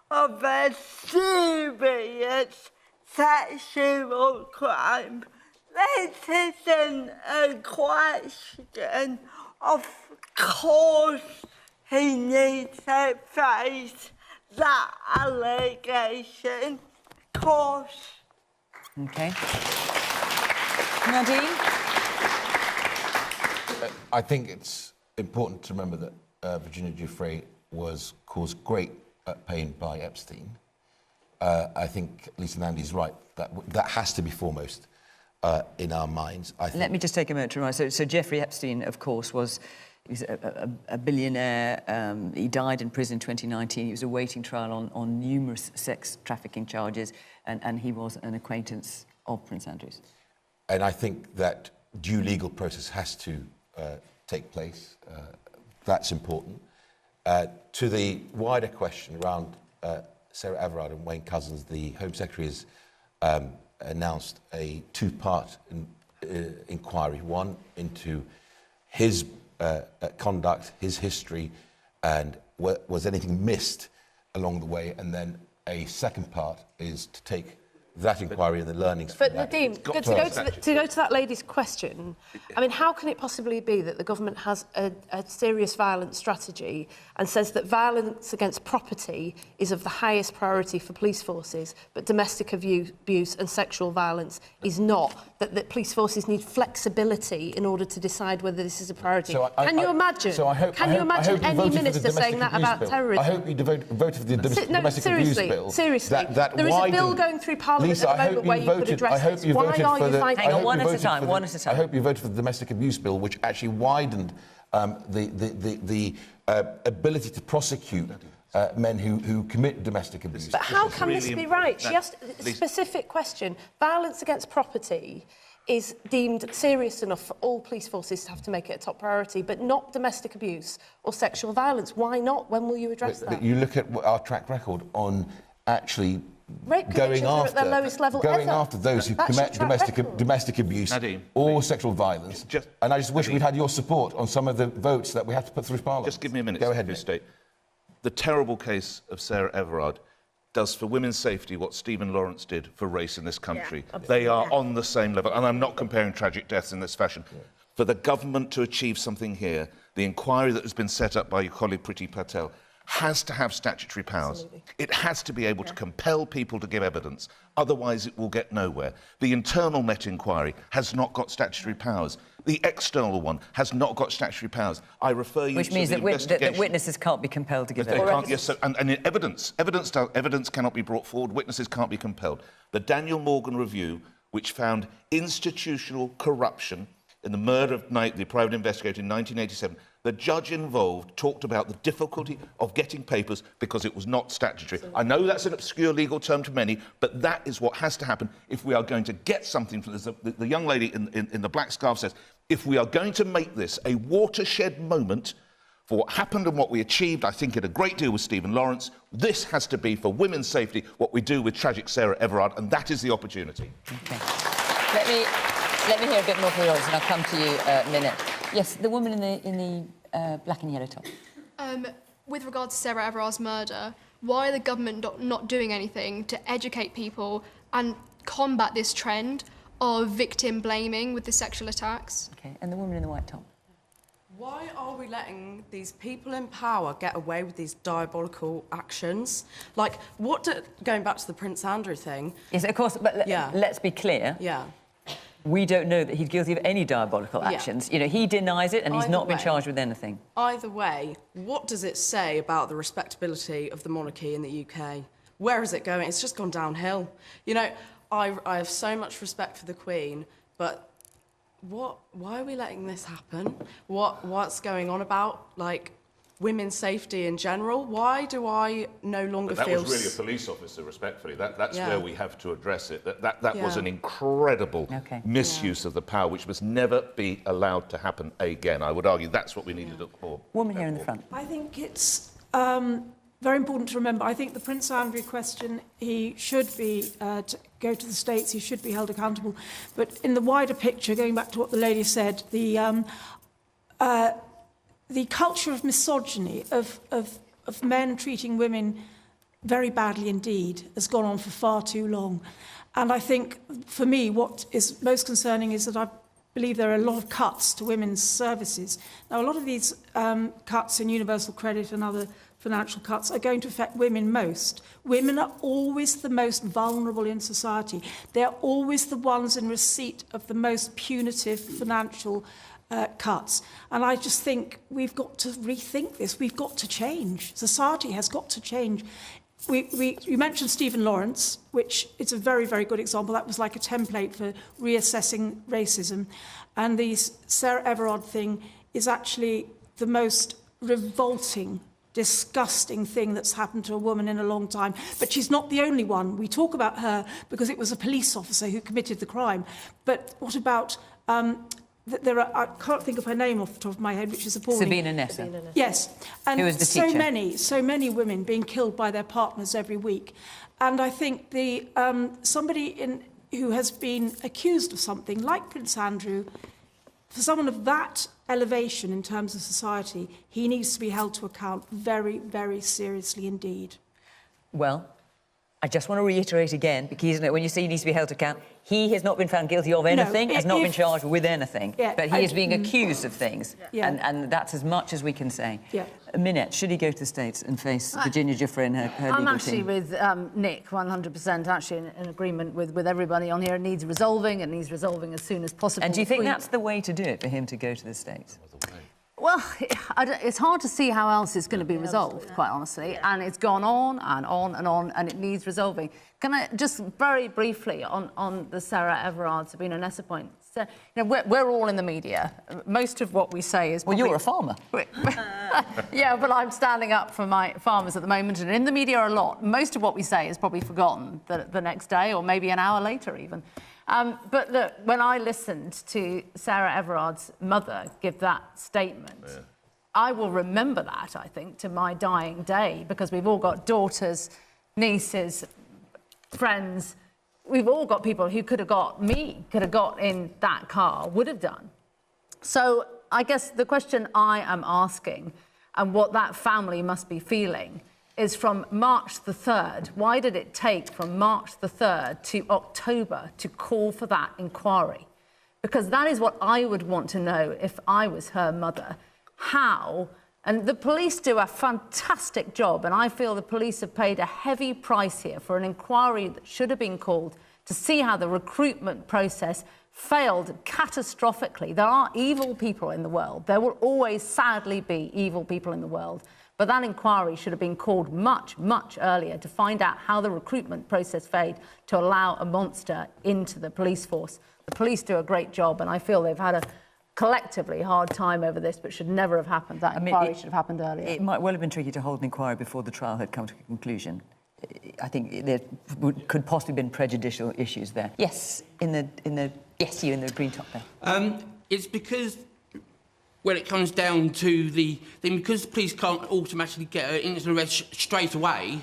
of a serious sexual crime. This isn't a question. Of course he needs to face that allegation. Of course.
OK. Nadhim?
I think it's important to remember that Virginia Giuffre was caused great pain by Epstein. I think Lisa Nandy's right. That has to be foremost in our minds. I think.
Let me just take a moment to remind. So Jeffrey Epstein, of course, he's a billionaire. He died in prison in 2019. He was awaiting trial on numerous sex trafficking charges, and he was an acquaintance of Prince Andrew's.
And I think that due legal process has to take place. That's important. To the wider question around Sarah Everard and Wayne Couzens, the Home Secretary has announced a two-part inquiry, one into his conduct, his history, and was anything missed along the way, and then a second part is to take that inquiry and the learnings
but
from that.
Nadhim, to go to that lady's question, I mean, how can it possibly be that the government has a serious violence strategy and says that violence against property is of the highest priority for police forces, but domestic abuse and sexual violence is not? That police forces need flexibility in order to decide whether this is a priority. Can you imagine? Can you imagine any minister saying that about terrorism?
I hope you voted for the domestic abuse bill.
Seriously, there is a bill going through Parliament
Lisa,
at the moment where you could address this. Why are you fighting?
Hang on, one at a time.
I hope you voted for the domestic abuse bill, which actually widened the ability to prosecute men who commit domestic abuse.
But how can this be right? She asked a specific question. Violence against property is deemed serious enough for all police forces to have to make it a top priority, but not domestic abuse or sexual violence. Why not? When will you address that?
But you look at our track record on actually
going
after those who commit domestic abuse
Nadhim,
or sexual violence. And I just wish we'd had your support on some of the votes that we have to put through Parliament.
Just give me a minute.
Go ahead,
to state. The terrible case of Sarah Everard does for women's safety what Stephen Lawrence did for race in this country. They are on the same level, and I'm not comparing tragic deaths in this fashion. For the government to achieve something here, the inquiry that has been set up by your colleague Priti Patel has to have statutory powers. Absolutely. It has to be able to compel people to give evidence, otherwise it will get nowhere. The internal Met inquiry has not got statutory powers. The external one has not got statutory powers. I refer you
Which
to
means
the
that witnesses can't be compelled to give evidence.
Yes, so, and evidence cannot be brought forward, witnesses can't be compelled. The Daniel Morgan review, which found institutional corruption in the murder of the private investigator in 1987, the judge involved talked about the difficulty of getting papers because it was not statutory. I know that's an obscure legal term to many, but that is what has to happen if we are going to get something from this. The young lady in the black scarf says, if we are going to make this a watershed moment for what happened and what we achieved, I think, in a great deal with Stephen Lawrence, this has to be for women's safety what we do with tragic Sarah Everard, and that is the opportunity.
Okay. Let me hear a bit more from yours, and I'll come to you, Minette. Yes, the woman in the black and yellow top.
With regard to Sarah Everard's murder, why are the government not doing anything to educate people and combat this trend of victim blaming with the sexual attacks?
Okay, and the woman in the white top.
Why are we letting these people in power get away with these diabolical actions? Like, going back to the Prince Andrew thing...
Yes, of course, but let's be clear.
Yeah.
We don't know that he's guilty of any diabolical actions. You know, he denies it and he's not been charged with anything.
Either way, what does it say about the respectability of the monarchy in the UK? Where is it going? It's just gone downhill. You know, I have so much respect for the Queen, but why are we letting this happen? What's going on about, like, women's safety in general? Why do I no longer feel...
That was really a police officer, respectfully. That's where we have to address it. That was an incredible misuse of the power, which must never be allowed to happen again. I would argue that's what we need to look for.
Woman here in the front.
I think it's very important to remember. I think the Prince Andrew question, he should be, to go to the States, he should be held accountable. But in the wider picture, going back to what the lady said, the culture of misogyny, of men treating women very badly indeed, has gone on for far too long. And I think, for me, what is most concerning is that I believe there are a lot of cuts to women's services. Now, a lot of these cuts in universal credit and other financial cuts are going to affect women most. Women are always the most vulnerable in society. They're always the ones in receipt of the most punitive financial cuts. And I just think we've got to rethink this. We've got to change. Society has got to change you mentioned Stephen Lawrence, which is a very, very good example. That was like a template for reassessing racism. And the Sarah Everard thing is actually the most revolting, disgusting thing that's happened to a woman in a long time. But she's not the only one. We talk about her because it was a police officer who committed the crime. But what about... I can't think of her name off the top of my head, which is appalling.
Sabina Nessa.
Yes. And
who was the teacher?
So many women being killed by their partners every week. And I think somebody who has been accused of something, like Prince Andrew, for someone of that elevation in terms of society, he needs to be held to account very, very seriously indeed.
Well, I just want to reiterate again, because when you say he needs to be held to account, he has not been found guilty of anything, has not been charged with anything, but he is being accused of things, and that's as much as we can say. Minette, should he go to the States and face Virginia Giuffre and her legal team?
I'm actually with Nick, 100%, actually in agreement with everybody on here. It needs resolving, as soon as possible.
And do you think that's the way to do it, for him to go to the States?
Well, it's hard to see how else it's going to be resolved, quite honestly. And it's gone on and on and on, and it needs resolving. Can I just very briefly on the Sarah Everard, Sabina Nessa point? So, we're all in the media. Most of what we say is...
Well, you're a farmer.
Yeah, but I'm standing up for my farmers at the moment, and in the media a lot. Most of what we say is probably forgotten the next day, or maybe an hour later even. But look, when I listened to Sarah Everard's mother give that statement, I will remember that, I think, to my dying day, because we've all got daughters, nieces, friends. We've all got people who could have got in that car, would have done. So I guess the question I am asking, and what that family must be feeling, is from March the 3rd. Why did it take from March the 3rd to October to call for that inquiry? Because that is what I would want to know if I was her mother. How? And the police do a fantastic job, and I feel the police have paid a heavy price here for an inquiry that should have been called to see how the recruitment process failed catastrophically. There are evil people in the world. There will always, sadly, be evil people in the world. But that inquiry should have been called much, much earlier to find out how the recruitment process failed to allow a monster into the police force. The police do a great job, and I feel they've had a collectively hard time over this, but should never have happened. That inquiry should have happened earlier.
It might well have been tricky to hold an inquiry before the trial had come to a conclusion. I think there could possibly have been prejudicial issues there. Yes, you in the green top there.
It's because... when it comes down to the thing, because the police can't automatically get an instant arrest straight away,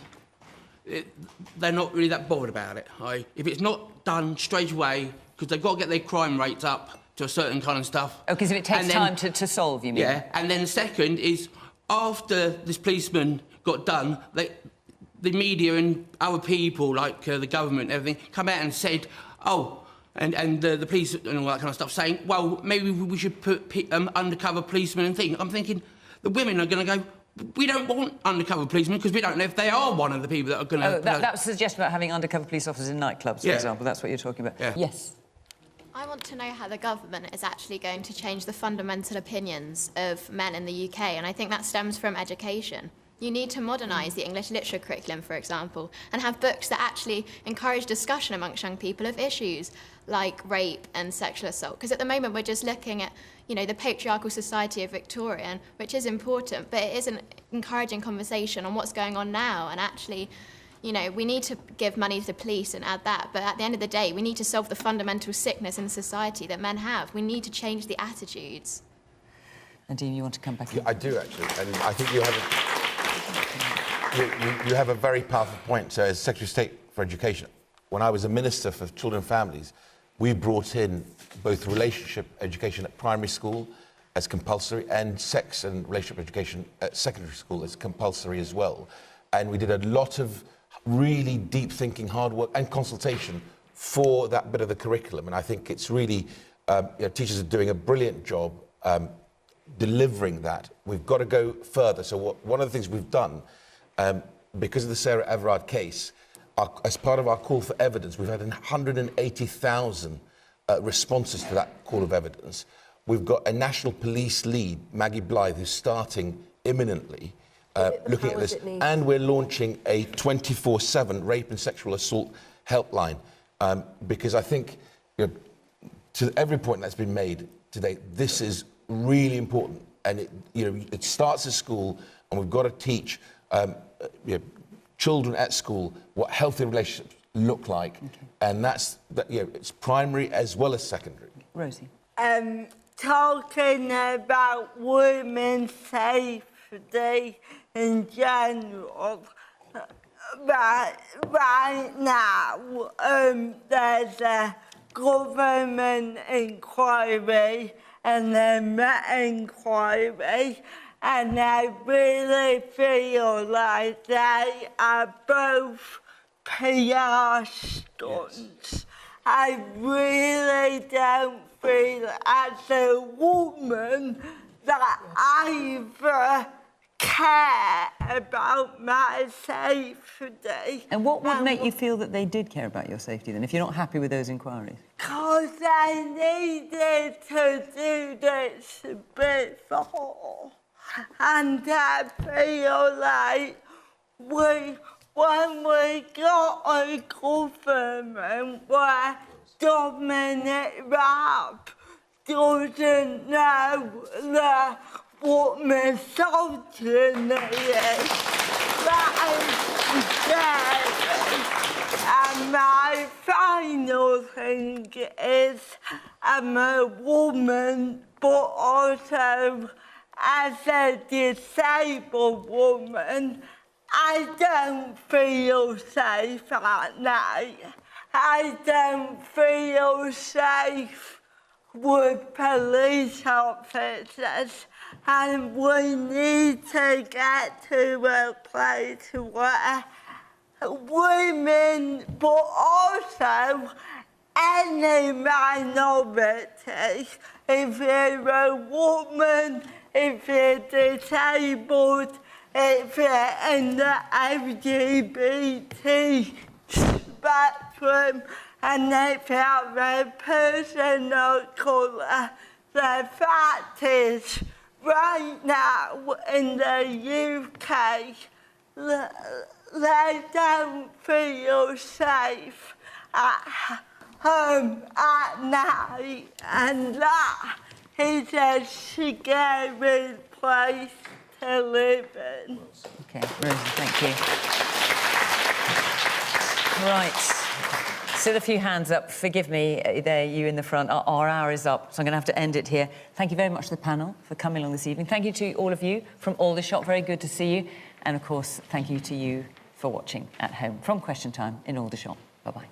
they're not really that bothered about it. If it's not done straight away, because they've got to get their crime rates up to a certain kind of stuff.
Oh, because if it takes time to solve, you mean?
Yeah, and then the second is, after this policeman got done, the media and other people, like the government and everything, come out and said, oh... And the police and all that kind of stuff saying, well, maybe we should put undercover policemen and things. I'm thinking the women are going to go, we don't want undercover policemen because we don't know if they are one of the people that are going to...
Oh, that was a suggestion about having undercover police officers in nightclubs, for example. That's what you're talking about. Yeah. Yes.
I want to know how the government is actually going to change the fundamental opinions of men in the UK, and I think that stems from education. You need to modernise the English literature curriculum, for example, and have books that actually encourage discussion amongst young people of issues like rape and sexual assault. Because at the moment we're just looking at, the patriarchal society of Victorian, which is important, but it isn't encouraging conversation on what's going on now. And actually, we need to give money to the police and add that, but at the end of the day, we need to solve the fundamental sickness in society that men have. We need to change the attitudes.
Nadhim, you want to come back?
Yeah, I do, actually, and I think you have a very powerful point. So, as Secretary of State for Education, when I was a Minister for Children and Families, we brought in both relationship education at primary school as compulsory and sex and relationship education at secondary school as compulsory as well. And we did a lot of really deep thinking, hard work and consultation for that bit of the curriculum. And I think it's really, teachers are doing a brilliant job delivering that. We've got to go further. So one of the things we've done, because of the Sarah Everard case, as part of our call for evidence, we've had 180,000 responses to that call of evidence. We've got a national police lead, Maggie Blythe, who's starting imminently, looking at this. And we're launching a 24/7 rape and sexual assault helpline, because I think, to every point that's been made today, this is really important. And it starts at school, and we've got to teach children at school what healthy relationships look like, and it's primary as well as secondary.
Rosie.
Talking about women's safety in general, right now there's a government inquiry and a Met inquiry, and I really feel like they are both PR stunts. Yes. I really don't feel as a woman that I either care about my safety.
And what would make you feel that they did care about your safety then, if you're not happy with those inquiries?
Because I needed to do this before. And I feel like when we got a government where Dominic Raab doesn't know what misogyny is, that is scary. And my final thing is, I'm a woman, but also as a disabled woman, I don't feel safe at night. I don't feel safe with police officers, and we need to get to a place where women, but also any minority, if you're a woman, if you're disabled, if you're in the LGBT spectrum, and if you're a person of colour, the fact is, right now in the UK, they don't feel safe at home at night, and that is a scary place to live in.
OK, Rosie, thank you. Right. Still a few hands up. Forgive me, there, you in the front. Our hour is up, so I'm going to have to end it here. Thank you very much to the panel for coming along this evening. Thank you to all of you from Aldershot. Very good to see you. And, of course, thank you to you for watching at home from Question Time in Aldershot. Bye-bye.